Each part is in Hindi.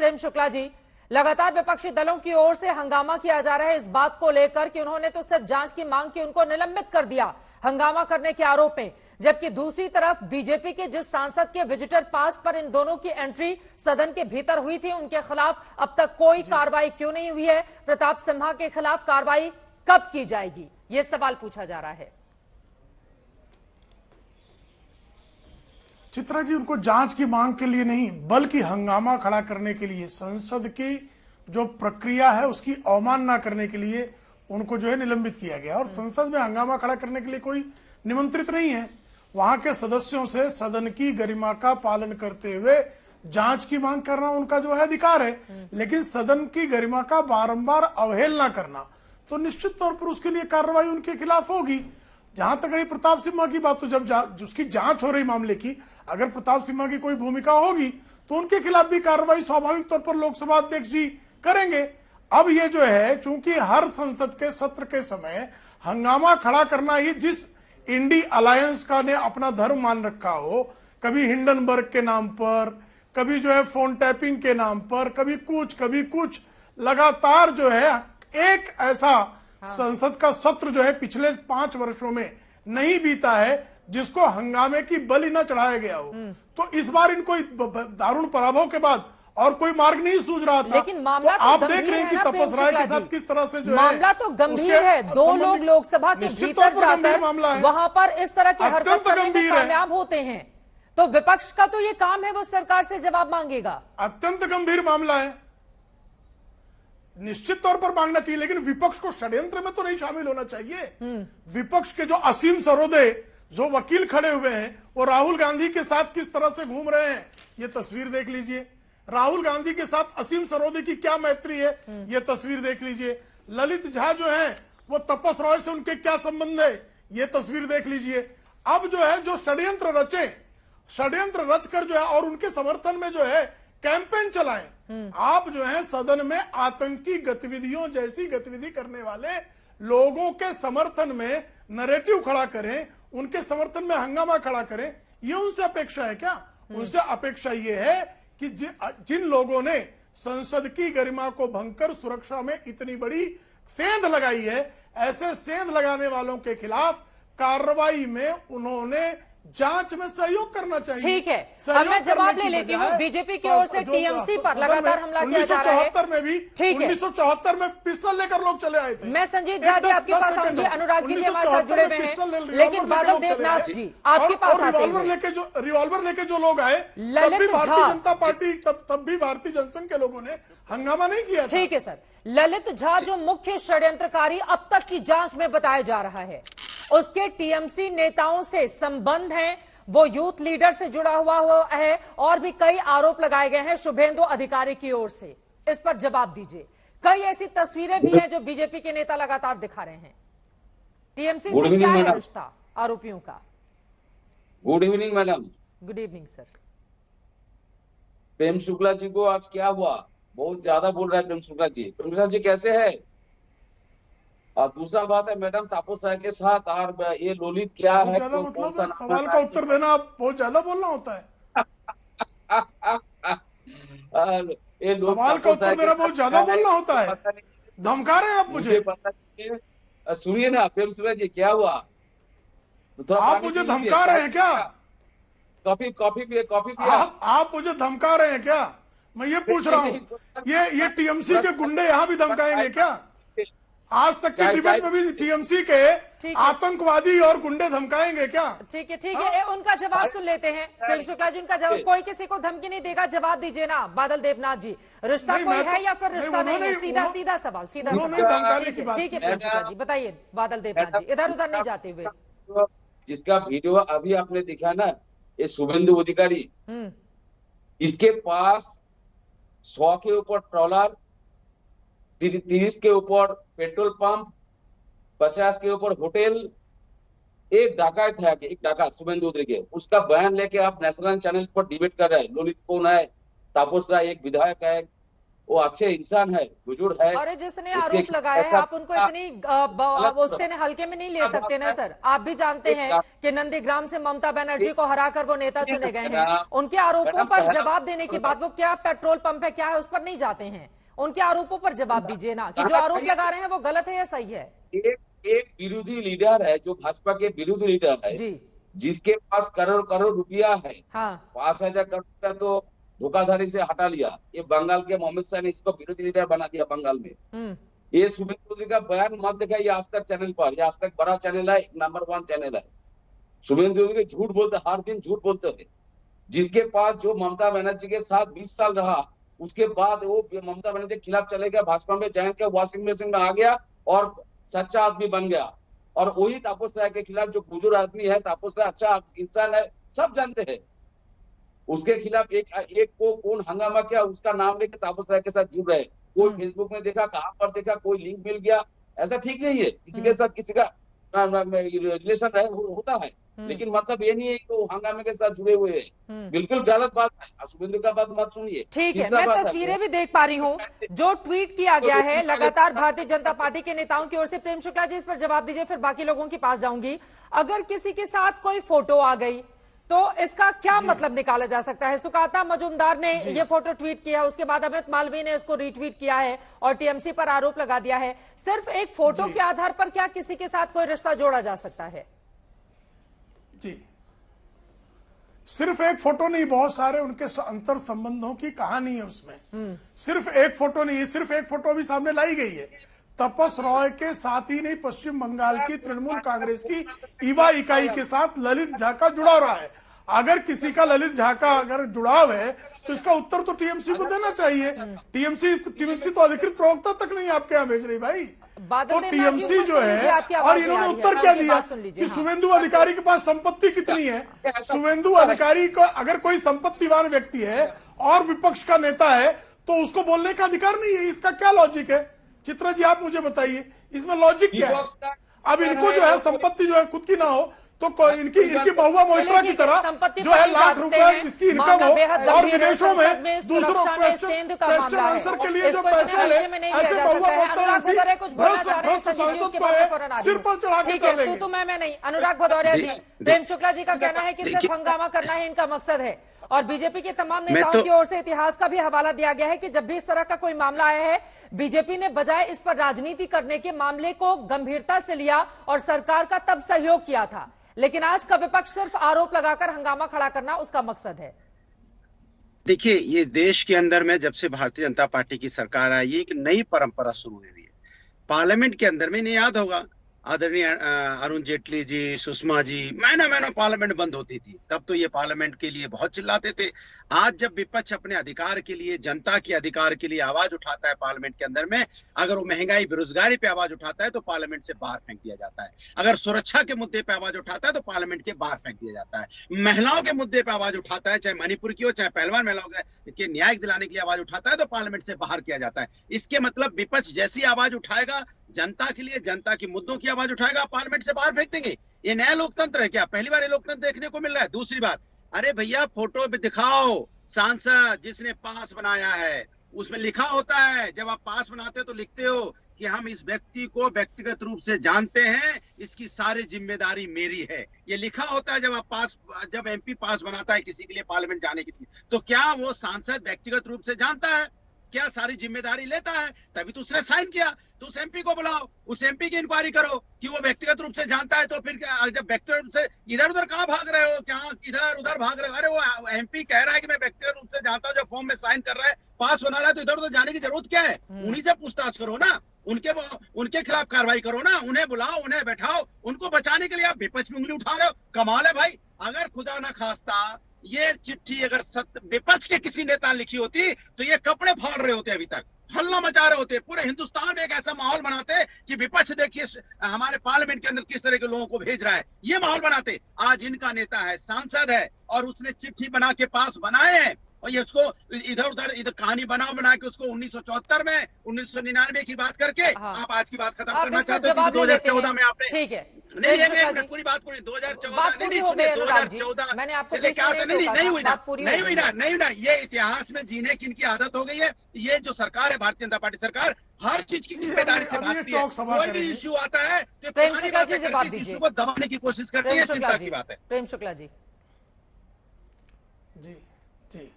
प्रेम शुक्ला जी, लगातार विपक्षी दलों की ओर से हंगामा किया जा रहा है इस बात को लेकर कि उन्होंने तो सिर्फ जांच की मांग की, उनको निलंबित कर दिया हंगामा करने के आरोप में। जबकि दूसरी तरफ बीजेपी के जिस सांसद के विजिटर पास पर इन दोनों की एंट्री सदन के भीतर हुई थी, उनके खिलाफ अब तक कोई कार्रवाई क्यों नहीं हुई है? प्रताप सिम्हा के खिलाफ कार्रवाई कब की जाएगी, ये सवाल पूछा जा रहा है। चित्रा जी, उनको जांच की मांग के लिए नहीं बल्कि हंगामा खड़ा करने के लिए, संसद की जो प्रक्रिया है उसकी अवमानना करने के लिए उनको जो है निलंबित किया गया। और संसद में हंगामा खड़ा करने के लिए कोई निमंत्रित नहीं है। वहां के सदस्यों से सदन की गरिमा का पालन करते हुए जांच की मांग करना उनका जो है अधिकार है, लेकिन सदन की गरिमा का बारंबार अवहेलना करना तो निश्चित तौर पर उसके लिए कार्रवाई उनके खिलाफ होगी। जहां तक रही प्रताप सिम्हा की बात, तो जब उसकी जांच हो रही मामले की, अगर प्रताप सिम्हा की कोई भूमिका होगी तो उनके खिलाफ भी कार्रवाई स्वाभाविक तौर पर लोकसभा अध्यक्ष जी करेंगे। अब ये जो है, चूंकि हर संसद के सत्र के समय हंगामा खड़ा करना ही जिस इंडी अलायंस का ने अपना धर्म मान रखा हो, कभी हिंडनबर्ग के नाम पर, कभी जो है फोन टैपिंग के नाम पर, कभी कुछ लगातार जो है एक ऐसा संसद का सत्र जो है पिछले 5 वर्षों में नहीं बीता है जिसको हंगामे की बलि न चढ़ाया गया हो। तो इस बार इनको दारुण पराभव के बाद और कोई मार्ग नहीं सूझ रहा था। लेकिन मामला तो आप देख रहे हैं कि तपस राय के साथ किस तरह से जो मामला तो गंभीर है। 2 लोग लोकसभा के भीतर जाकर वहां पर इस तरह की हरकत करने में कामयाब होते हैं, तो विपक्ष का तो ये काम है वो सरकार से जवाब मांगेगा। अत्यंत गंभीर मामला है, निश्चित तौर पर मांगना चाहिए, लेकिन विपक्ष को षड्यंत्र में तो नहीं शामिल होना चाहिए। विपक्ष के जो असीम सरोदे जो वकील खड़े हुए हैं वो राहुल गांधी के साथ किस तरह से घूम रहे हैं, ये तस्वीर देख लीजिए। राहुल गांधी के साथ असीम सरोदे की क्या मैत्री है, ये तस्वीर देख लीजिए। ललित झा जो है वो तपस रॉय से उनके क्या संबंध है, ये तस्वीर देख लीजिए। अब जो है जो षड्यंत्र रचकर जो है और उनके समर्थन में जो है कैंपेन चलाएं, आप जो है सदन में आतंकी गतिविधियों जैसी गतिविधि करने वाले लोगों के समर्थन में नैरेटिव खड़ा करें, उनके समर्थन में हंगामा खड़ा करें, ये उनसे अपेक्षा है क्या? उनसे अपेक्षा ये है कि जिन लोगों ने संसद की गरिमा को भंग कर सुरक्षा में इतनी बड़ी सेंध लगाई है, ऐसे सेंध लगाने वालों के खिलाफ कार्रवाई में उन्होंने जांच में सहयोग करना चाहिए। ठीक है, अब मैं जवाब ले लेती हूँ। बीजेपी की ओर से टीएमसी पर लगातार हमला किया जा रहा है। 1974 में भी, 1974 में पिस्टल लेकर लोग चले आए थे। मैं संजीत झा जी आपके पास आऊंगी, अनुराग जी भी हमारे साथ जुड़े हुए हैं, लेकिन बादल देवनाथ जी आपके पास आते हैं। रिवॉल्वर लेके जो लोग आए, ललित भारतीय जनता पार्टी तब भी भारतीय जनसंघ के लोगों ने हंगामा नहीं किया। ठीक है सर, ललित झा जो मुख्य षड्यंत्रकारी अब तक की जांच में बताया जा रहा है, उसके टीएमसी नेताओं से संबंध हैं, वो यूथ लीडर से जुड़ा हुआ है और भी कई आरोप लगाए गए हैं शुभेंदु अधिकारी की ओर से। इस पर जवाब दीजिए। कई ऐसी तस्वीरें भी हैं जो बीजेपी के नेता लगातार दिखा रहे हैं। टीएमसी से क्या है रिश्ता आरोपियों का? Good evening madam. Good evening sir. Prem Shukla ji को आज क्या हुआ? बहुत ज्यादा बोल रहा है प्रेम शुक्ला जी। प्रेम शुक्ला जी कैसे है? और दूसरा बात है मैडम तापस राय के साथ और ये ललित क्या है, कौन सा सवाल का उत्तर देना आप बहुत ज्यादा बोलना होता है। ये सवाल का उत्तर देना बहुत ज्यादा बोलना होता है। धमका रहे हैं आप मुझे? सुनिए ना प्रेम शुक्ला जी, क्या हुआ? तो आप मुझे धमका रहे हैं क्या? कॉफी पिया। आप मुझे धमका रहे हैं क्या? मैं ये पूछ रहा हूँ। ये टीएमसी के गुंडे यहाँ भी धमकाएंगे क्या? आज तक के डिबेट में भी टीएमसी के आतंकवादी और गुंडे धमकाएंगे क्या? ठीक है, उनका जवाब सुन लेते हैं। प्रेम शुक्ला जी उनका जवाब, कोई किसी को धमकी नहीं देगा, जवाब दीजिए ना बादल देवनाथ जी। रिश्ता कोई है या फिर रिश्ता नहीं है? सीधा सवाल। ठीक है प्रेम शुक्ला जी बताइए। बादल देवनाथ जी इधर उधर नहीं जाते हुए। जिसका वीडियो अभी आपने दिखा ना, ये शुभेंदु अधिकारी, इसके पास 100 के ऊपर ट्रॉलर, 30 के ऊपर पेट्रोल पंप, 50 के ऊपर होटल। एक डाकैत है, एक डाकैत शुभेंदु अधिकारी, उसका बयान लेके आप नेशनल चैनल पर डिबेट कर रहे हैं। ललित कौन है? तापस राय एक विधायक है, वो अच्छे इंसान है, बुजुर्ग है। और जिसने उसके आरोप लगाया है ऐसा- आप उनको इतनी उससे हल्के में नहीं ले सकते ना सर। आप भी जानते हैं कि नंदीग्राम से ममता बनर्जी को हराकर वो नेता चुने गए हैं। उनके आरोपों पर जवाब देने की बात, वो क्या पेट्रोल पंप है क्या है उस पर नहीं जाते हैं, उनके आरोपों पर जवाब दीजिए ना कि जो आरोप लगा रहे हैं वो गलत है या सही है। एक विरोधी लीडर है जो भाजपा के विरोधी लीडर है जी, जिसके पास करोड़ करोड़ रुपया है, हाँ 5,000 करोड़ रुपया तो धोखाधड़ी से हटा लिया। ये बंगाल के मोहम्मद शाह ने इसको विरोधी लीडर बना दिया बंगाल में। ये शुभेंदु अधिकारी का बयान मत देखा ये आज तक चैनल पर, ये आज तक बड़ा चैनल है, नंबर 1 चैनल है। शुभेंदु अधिकारी झूठ बोलते, हर दिन झूठ बोलते हैं। जिसके पास जो ममता बनर्जी के साथ 20 साल रहा, उसके बाद वो ममता बनर्जी के खिलाफ चले गया, भाजपा में ज्वाइन किया, वॉशिंग मशीन में आ गया और सच्चा आदमी बन गया। और वही तापस राय के खिलाफ जो बुजुर्ग आदमी है, तापस राय अच्छा इंसान है, सब जानते हैं। उसके खिलाफ एक को कौन हंगामा किया, उसका नाम लेकर तापस राय के साथ जुड़ रहे। कोई फेसबुक में देखा, कहां पर देखा, कोई लिंक मिल गया, ऐसा ठीक नहीं है। किसी के साथ किसी का रिलेशन होता है, लेकिन मतलब ये नहीं है कि वो हंगामे के साथ जुड़े हुए हैं। बिल्कुल गलत बात है। शुभेंदु का बात मत सुनिए। ठीक है, मैं तस्वीरें भी देख पा रही हूँ जो ट्वीट किया गया है लगातार भारतीय जनता पार्टी के नेताओं की ओर से। प्रेम शुक्ला जी इस पर जवाब दीजिए, फिर बाकी लोगों के पास जाऊंगी। अगर किसी के साथ कोई फोटो आ गई तो इसका क्या मतलब निकाला जा सकता है? सुकाता मजुमदार ने ये फोटो ट्वीट किया, उसके बाद अमित मालवीय ने इसको रीट्वीट किया है और टीएमसी पर आरोप लगा दिया है। सिर्फ एक फोटो के आधार पर क्या किसी के साथ कोई रिश्ता जोड़ा जा सकता है? जी, सिर्फ एक फोटो नहीं, बहुत सारे उनके अंतर संबंधों की कहानी है उसमें। सिर्फ एक फोटो नहीं है, सिर्फ एक फोटो भी सामने लाई गई है। तपस रॉय के साथ ही नहीं, पश्चिम बंगाल की तृणमूल कांग्रेस की ईवा इकाई के साथ ललित झा का जुड़ाव रहा है। अगर किसी का ललित झा का अगर जुड़ाव है तो इसका उत्तर तो टीएमसी को देना चाहिए। टीएमसी तो अधिकृत प्रवक्ता तक नहीं आपके यहाँ भेज रही भाई। तो टीएमसी जो है, और इन्होंने उत्तर क्या दिया कि शुभेंदु अधिकारी के पास संपत्ति कितनी है। शुभेंदु अधिकारी को अगर कोई संपत्तिवान व्यक्ति है और विपक्ष का नेता है तो उसको बोलने का अधिकार नहीं है। इसका क्या लॉजिक है? चित्रा जी आप मुझे बताइए, इसमें लॉजिक क्या है? अब इनको जो है संपत्ति जो है खुद की ना हो तो इनकी बहुआ मोहित्रा की तरह जो है लाख रुपए जिसकी इनकम हो और विदेशों में दूसरों क्वेश्चन आंसर के लिए जो पैसे ले, ऐसे बहुआ मोहित्रा भ्रष्ट सांसद को है सिर पर चढ़ा के कर लेंगे। तो मैं नहीं, अनुराग भदौरिया जी, प्रेम शुक्ला जी का कहना है कि सिर्फ हंगामा करना है इनका मकसद है। और बीजेपी के तमाम नेताओं की ओर से इतिहास का भी हवाला दिया गया है कि जब भी इस तरह का कोई मामला आया है, बीजेपी ने बजाय इस पर राजनीति करने के मामले को गंभीरता से लिया और सरकार का तब सहयोग किया था। लेकिन आज का विपक्ष सिर्फ आरोप लगाकर हंगामा खड़ा करना उसका मकसद है। देखिए, ये देश के अंदर में जब से भारतीय जनता पार्टी की सरकार आई है, एक नई परंपरा शुरू हुई है। पार्लियामेंट के अंदर में इन्हें याद होगा, आदरणीय अरुण जेटली जी, सुषमा जी, महीनों पार्लियामेंट बंद होती थी, तब तो ये पार्लियामेंट के लिए बहुत चिल्लाते थे। आज जब विपक्ष अपने अधिकार के लिए, जनता के अधिकार के लिए आवाज उठाता है पार्लियामेंट के अंदर में, अगर वो महंगाई बेरोजगारी पे आवाज उठाता है तो पार्लियामेंट से बाहर फेंक दिया जाता है। अगर सुरक्षा के मुद्दे पे आवाज उठाता है तो पार्लियामेंट के बाहर फेंक दिया जाता है। महिलाओं के मुद्दे पे आवाज उठाता है, चाहे मणिपुर की हो, चाहे पहलवान महिलाओं के न्याय दिलाने के लिए आवाज उठाता है तो पार्लियामेंट से बाहर किया जाता है। इसके मतलब विपक्ष जैसी आवाज उठाएगा जनता के लिए, जनता के मुद्दों की आवाज उठाएगा, पार्लियामेंट से बाहर फेंक देंगे। ये नया लोकतंत्र है क्या? पहली बार ये लोकतंत्र देखने को मिल रहा है। दूसरी बात, अरे भैया फोटो पे दिखाओ सांसद जिसने पास बनाया है, उसमें लिखा होता है, जब आप पास बनाते हो तो लिखते हो कि हम इस व्यक्ति को व्यक्तिगत रूप से जानते हैं, इसकी सारी जिम्मेदारी मेरी है। ये लिखा होता है जब एमपी पास बनाता है किसी के लिए पार्लियामेंट जाने के लिए, तो क्या वो सांसद व्यक्तिगत रूप से जानता है? क्या सारी जिम्मेदारी लेता है? तभी तो उसने साइन किया। तो उस एमपी को बुलाओ, उस एमपी की इंक्वायरी करो कि वो व्यक्तिगत रूप से जानता है। तो फिर जब व्यक्तिगत रूप से इधर उधर कहाँ भाग रहे हो, क्या इधर उधर भाग रहे हो? अरे वो एमपी कह रहा है कि मैं व्यक्तिगत रूप से जानता हूँ, जो फॉर्म में साइन कर रहा है, पास बना रहा है, तो इधर उधर जाने की जरूरत क्या है? उन्हीं से पूछताछ करो ना, उनके खिलाफ कार्रवाई करो ना, उन्हें बुलाओ, उन्हें बैठाओ। उनको बचाने के लिए आप विपक्ष में उंगली उठा रहे हो, कमाल है भाई। अगर खुदा ना खास्ता ये चिट्ठी अगर विपक्ष के किसी नेता ने लिखी होती तो ये कपड़े फाड़ रहे होते, अभी तक हल्ला मचा रहे होते, पूरे हिंदुस्तान में एक ऐसा माहौल बनाते कि विपक्ष देखिए हमारे पार्लियामेंट के अंदर किस तरह के लोगों को भेज रहा है, ये माहौल बनाते। आज इनका नेता है, सांसद है, और उसने चिट्ठी बना के पास बनाए हैं, और ये उसको इधर कहानी बना के उसको 1974 में 1999 की बात करके आप आज की बात खत्म करना चाहते हो, 2014 में आपने। ठीक है, नहीं, एक मिनट, पूरी बात पूरी 2014 नहीं, सुनिए 2014 मैंने आपको चलिए क्या होता नहीं हुई ना, ये इतिहास में जीने की इनकी आदत हो गई है। ये जो सरकार है भारतीय जनता पार्टी सरकार हर चीज की जिम्मेदारी से भागती है। कोई भी इश्यू आता है तो प्रेम शुक्ला जी से बात दीजिए, इश्यू को दबाने की कोशिश करती है, चिंता की बात है। प्रेम शुक्ला जी जी जी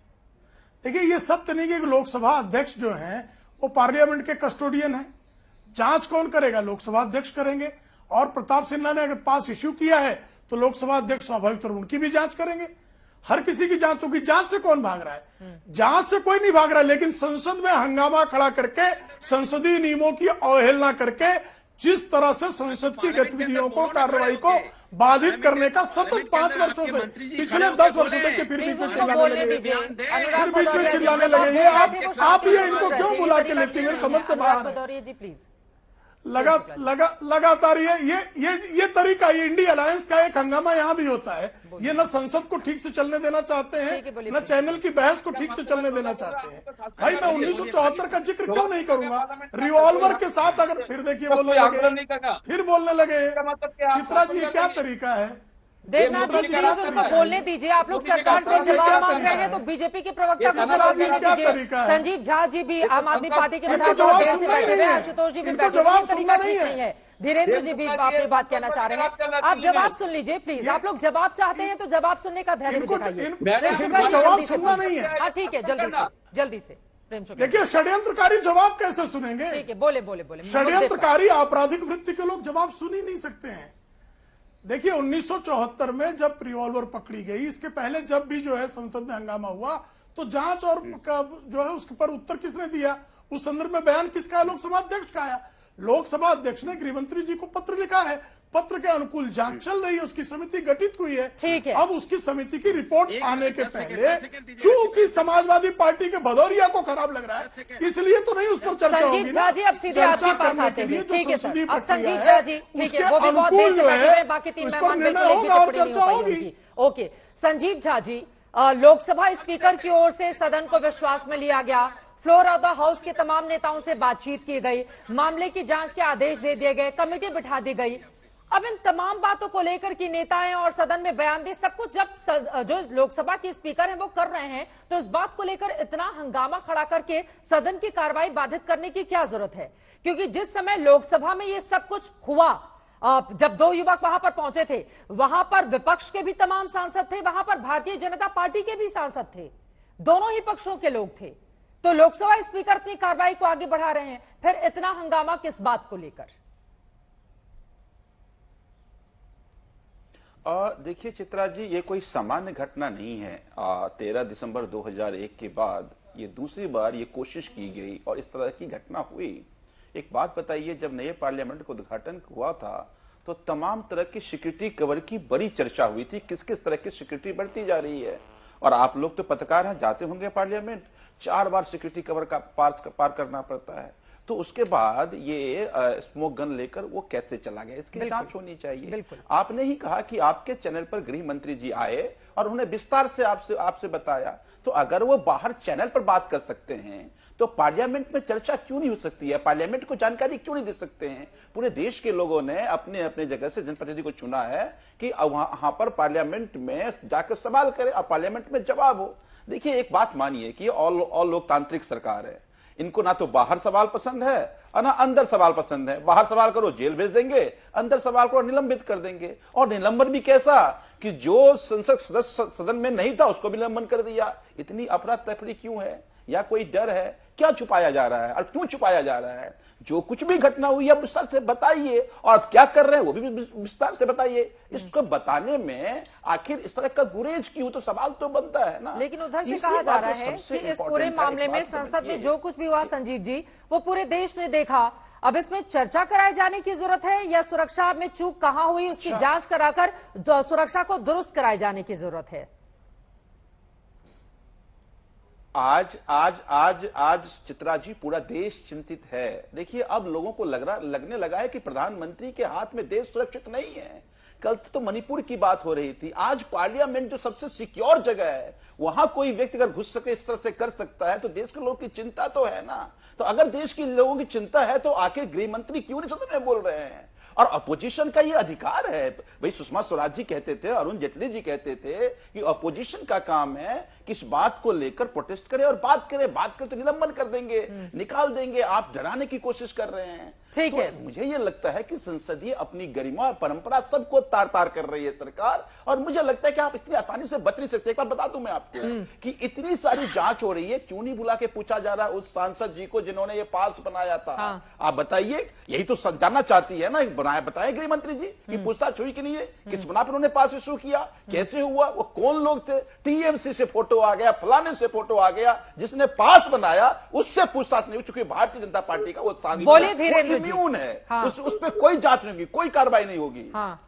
देखिए, ये सत्य नहीं कि लोकसभा अध्यक्ष जो हैं वो पार्लियामेंट के कस्टोडियन हैं। जांच कौन करेगा? लोकसभा अध्यक्ष करेंगे। और प्रताप सिन्हा ने अगर पास इश्यू किया है तो लोकसभा अध्यक्ष स्वाभाविक तौर पर उनकी भी जांच करेंगे। हर किसी की जांच होगी। जांच से कौन भाग रहा है? जांच से कोई नहीं भाग रहा, लेकिन संसद में हंगामा खड़ा करके, संसदीय नियमों की अवहेलना करके, जिस तरह से संसद की गतिविधियों को, कार्रवाई को बाधित करने का सतत 5 वर्षों से, पिछले 10 वर्षों तक के फिर बीच में चिल्लाने लगे। ये आप ये इनको क्यों बुला के लेती? मेरी समझ से बाहर है। जी प्लीज। लगातार ये तरीका, ये इंडिया अलायंस का एक हंगामा यहाँ भी होता है। ये न संसद को ठीक से चलने देना चाहते हैं, न चैनल की बहस को ठीक से चलने देना चाहते हैं। भाई मैं 1974 का जिक्र क्यों नहीं करूंगा? रिवॉल्वर के साथ अगर फिर देखिए बोलने लगे चित्रा जी, ये क्या तरीका है? देवनाथ जी प्लीज उनको बोलने दीजिए। आप लोग सरकार से जवाब मांग रहे हैं तो बीजेपी के प्रवक्ता को जवाब देने दीजिए। संजीव झा जी भी आम आदमी पार्टी के विधायक देर से बैठे हुए हैं, आशुतोष जी भी बैठे हुए हैं, तरीका ठीक नहीं है। धीरेन्द्र जी भी अपनी बात कहना चाह रहे हैं। आप जवाब सुन लीजिए प्लीज। आप लोग जवाब चाहते हैं तो जवाब सुनने का धैर्य दिखाइए। जवाब सुनना नहीं है। हाँ ठीक है, जल्दी से प्रेम शुक्ला। देखिए, षड्यंत्रकारी जवाब कैसे सुनेंगे? ठीक है, बोले। षड्यंत्रकारी आपराधिक वृत्ति के लोग जवाब सुन ही नहीं सकते हैं। देखिए 1974 में जब रिवॉल्वर पकड़ी गई, इसके पहले जब भी जो है संसद में हंगामा हुआ तो जांच और जो है उसके पर उत्तर किसने दिया? उस संदर्भ में बयान किसका है? लोकसभा अध्यक्ष का आया। लोकसभा अध्यक्ष ने गृह मंत्री जी को पत्र लिखा है। पत्र के अनुकूल जांच चल रही है, उसकी समिति गठित हुई है। ठीक है। अब उसकी समिति की रिपोर्ट आने के पहले चूंकि समाजवादी पार्टी के भदौरिया को खराब लग रहा है, इसलिए तो नहीं उस पर चर्चा होगी। संजीव झा जी अब सीधे आपके पास आते हैं। ठीक है सर, अब संजीव झा जी ठीक है, वो भी बहुत देर से बैठे हैं, बाकी 3 मेहमान बिल्कुल एक भी टिप्पणी नहीं हो पाई उनकी। ओके संजीव झा जी, लोकसभा स्पीकर की ओर से सदन को विश्वास में लिया गया, फ्लोर ऑफ द हाउस के तमाम नेताओं से बातचीत की गई, मामले की जांच के आदेश दे दिए गए, कमेटी बिठा दी गई। अब इन तमाम बातों को लेकर के नेताएं और सदन में बयान दे, सब कुछ जब जो लोकसभा के स्पीकर हैं वो कर रहे हैं, तो इस बात को लेकर इतना हंगामा खड़ा करके सदन की कार्रवाई बाधित करने की क्या जरूरत है? क्योंकि जिस समय लोकसभा में ये सब कुछ हुआ, जब 2 युवक वहां पर पहुंचे थे, वहां पर विपक्ष के भी तमाम सांसद थे, वहां पर भारतीय जनता पार्टी के भी सांसद थे, दोनों ही पक्षों के लोग थे। तो लोकसभा स्पीकर अपनी कार्रवाई को आगे बढ़ा रहे हैं, फिर इतना हंगामा किस बात को लेकर? देखिए चित्रा जी, ये कोई सामान्य घटना नहीं है। 13 दिसंबर 2001 के बाद ये दूसरी बार ये कोशिश की गई और इस तरह की घटना हुई। एक बात बताइए, जब नए पार्लियामेंट का उद्घाटन हुआ था तो तमाम तरह की सिक्योरिटी कवर की बड़ी चर्चा हुई थी, किस किस तरह की सिक्योरिटी बढ़ती जा रही है। और आप लोग तो पत्रकार हैं, जाते होंगे पार्लियामेंट, 4 बार सिक्योरिटी कवर का पार करना पड़ता है। तो उसके बाद ये स्मोक गन लेकर वो कैसे चला गया, इसकी जांच होनी चाहिए। आपने ही कहा कि आपके चैनल पर गृह मंत्री जी आए और उन्होंने विस्तार से आपसे बताया, तो अगर वो बाहर चैनल पर बात कर सकते हैं तो पार्लियामेंट में चर्चा क्यों नहीं हो सकती है? पार्लियामेंट को जानकारी क्यों नहीं दे सकते हैं? पूरे देश के लोगों ने अपने अपने जगह से जनप्रतिनिधि को चुना है कि वहां पर पार्लियामेंट में जाकर सवाल करें और पार्लियामेंट में जवाब हो। देखिए एक बात मानिए कि ऑल लोकतांत्रिक सरकार है, इनको ना तो बाहर सवाल पसंद है और ना अंदर सवाल पसंद है। बाहर सवाल करो जेल भेज देंगे, अंदर सवाल करो निलंबित कर देंगे। और निलंबन भी कैसा कि जो संसद सदस्य सदन में नहीं था उसको भी निलंबन कर दिया। इतनी अफरा तफरी क्यों है? या कोई डर है? क्या छुपाया जा रहा है और क्यों छुपाया जा रहा है? जो कुछ भी घटना हुई है विस्तार से बताइए, और आप क्या कर रहे हैं वो भी विस्तार से बताइए। इसको बताने में आखिर इस तरह का गुरेज क्यों, तो सवाल तो बनता है ना। लेकिन उधर से कहा जा रहा है कि इस पूरे मामले में संसद में जो कुछ भी हुआ संजीव जी, वो पूरे देश ने देखा। अब इसमें चर्चा कराए जाने की जरूरत है या सुरक्षा में चूक कहां हुई उसकी जांच कराकर सुरक्षा को दुरुस्त कराए जाने की जरूरत है? आज चित्रा जी पूरा देश चिंतित है। देखिए अब लोगों को लगने लगा है कि प्रधानमंत्री के हाथ में देश सुरक्षित नहीं है। कल तो मणिपुर की बात हो रही थी, आज पार्लियामेंट जो सबसे सिक्योर जगह है वहां कोई व्यक्ति अगर घुस सके इस तरह से कर सकता है, तो देश के लोगों की चिंता तो है ना। तो अगर देश के लोगों की चिंता है तो आखिर गृह मंत्री क्यों नहीं सदन में बोल रहे हैं? और अपोजिशन का ये अधिकार है। भाई सुषमा स्वराज जी कहते थे, अरुण जेटली जी कहते थे कि अपोजिशन का काम है कि इस बात को लेकर प्रोटेस्ट करे और बात करे तो निलंबन कर देंगे, निकाल देंगे। आप डराने की कोशिश कर रहे हैं। ठीक है। तो मुझे ये लगता है कि संसदीय अपनी गरिमा और परंपरा सबको तार तार कर रही है सरकार, और मुझे लगता है कि आप इतनी आसानी से बच नहीं सकते। एक बात बता दूं मैं आपको कि इतनी सारी जांच हो रही है, क्यों नहीं बुला के पूछा जा रहा उस सांसद जी को जिन्होंने ये पास बनाया था? हाँ। आप बताइए, यही तो जानना चाहती है ना, बनाया बताए गृह मंत्री जी कि पूछताछ हुई कि नहीं है, किस बना पर उन्होंने पास इशू किया, कैसे हुआ, वो कौन लोग थे, टीएमसी से फोटो आ गया, फलाने से फोटो आ गया, जिसने पास बनाया उससे पूछताछ नहीं हुई, चूंकि भारतीय जनता पार्टी का वो सांसद बोलिए धीरेन्द्र जी। इम्यून है। हाँ। उस पर कोई जांच नहीं होगी, कोई कार्रवाई नहीं होगी। हाँ।